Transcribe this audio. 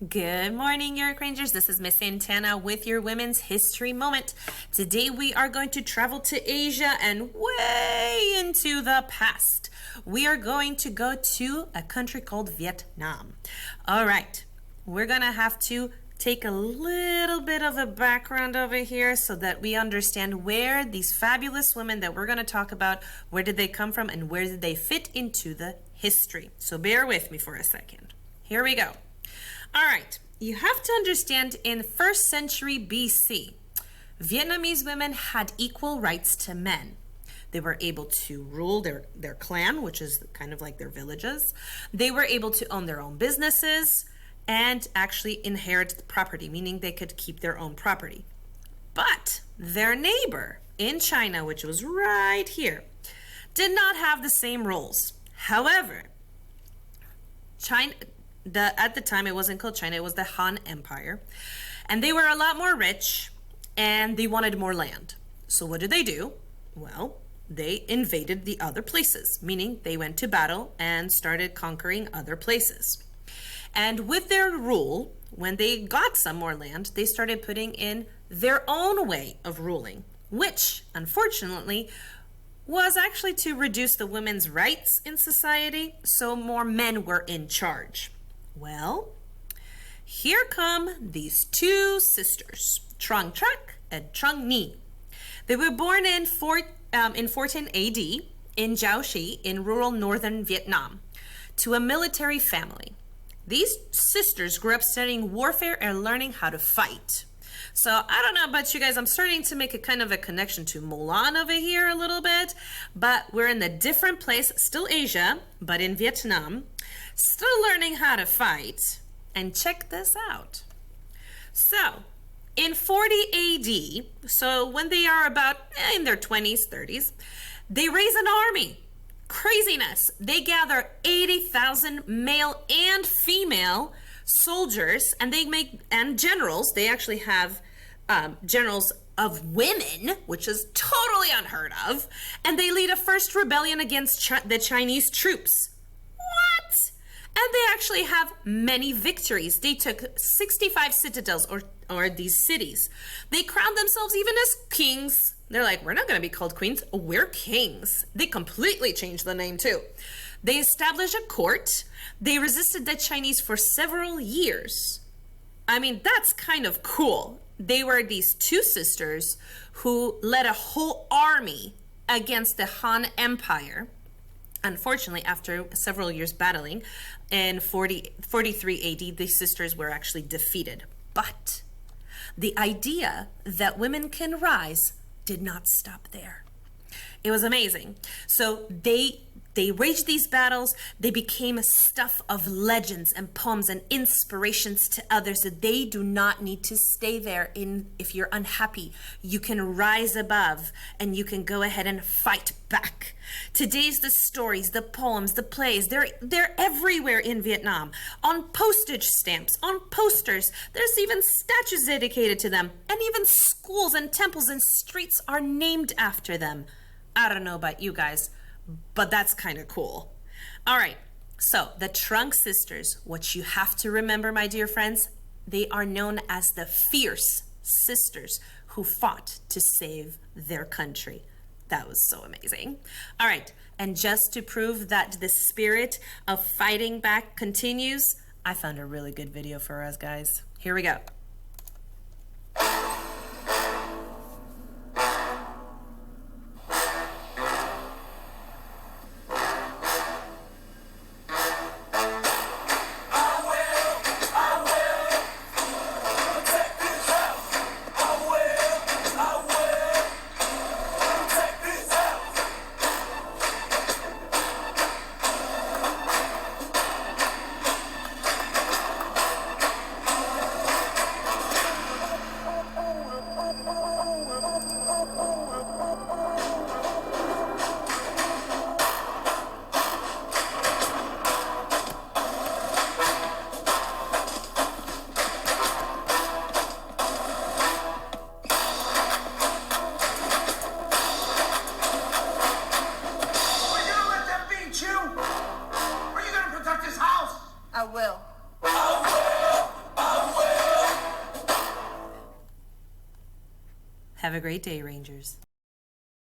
Good morning, York Rangers. This is Miss Santana with your Women's History Moment. Today we are going to travel to Asia and way into the past. We are going to go to a country called Vietnam. All right, we're going to have to take a little bit of a background over here so that we understand where these fabulous women that we're going to talk about, where did they come from and where did they fit into the history. So bear with me for a second. Here we go. All right, you have to understand in 1st century BC, Vietnamese women had equal rights to men. They were able to rule their clan, which is kind of like their villages. They were able to own their own businesses and actually inherit the property, meaning they could keep their own property. But their neighbor in China, which was right here, did not have the same rules. However, at the time, it wasn't called China, it was the Han Empire. And they were a lot more rich and they wanted more land. So what did they do? Well, they invaded the other places, meaning they went to battle and started conquering other places. And with their rule, when they got some more land, they started putting in their own way of ruling, which, unfortunately, was actually to reduce the women's rights in society, so more men were in charge. Well, here come these two sisters, Trong Trắc and Trong Nhi. They were born in 14 AD in Jiaoxi in rural northern Vietnam to a military family. These sisters grew up studying warfare and learning how to fight. So I don't know about you guys, I'm starting to make a kind of a connection to Mulan over here a little bit, but we're in a different place, still Asia, but in Vietnam, still learning how to fight. And check this out. So in 40 AD, so when they are about in their 20s, 30s, they raise an army. Craziness. They gather 80,000 male and female soldiers and generals. They actually have generals of women, which is totally unheard of, and they lead a first rebellion against the Chinese troops. What? And they actually have many victories. They took 65 citadels or these cities. They crowned themselves even as kings. They're like, we're not going to be called queens, we're kings. They completely changed the name too. They established a court. They resisted the Chinese for several years. I mean, that's kind of cool. They were these two sisters who led a whole army against the Han Empire. Unfortunately, after several years battling, in 43 AD, the sisters were actually defeated. But the idea that women can rise did not stop there. It was amazing. So they waged these battles. They became stuff of legends and poems and inspirations to others, that they do not need to stay there. If you're unhappy, you can rise above and you can go ahead and fight back. Today's the stories, the poems, the plays, they're everywhere in Vietnam. On postage stamps, on posters, there's even statues dedicated to them, and even schools and temples and streets are named after them. I don't know about you guys, but that's kind of cool. All right, so the Trunk sisters, what you have to remember, my dear friends, they are known as the fierce sisters who fought to save their country. That was so amazing. All right, and just to prove that the spirit of fighting back continues, I found a really good video for us, guys. Here we go. Have a great day, Rangers.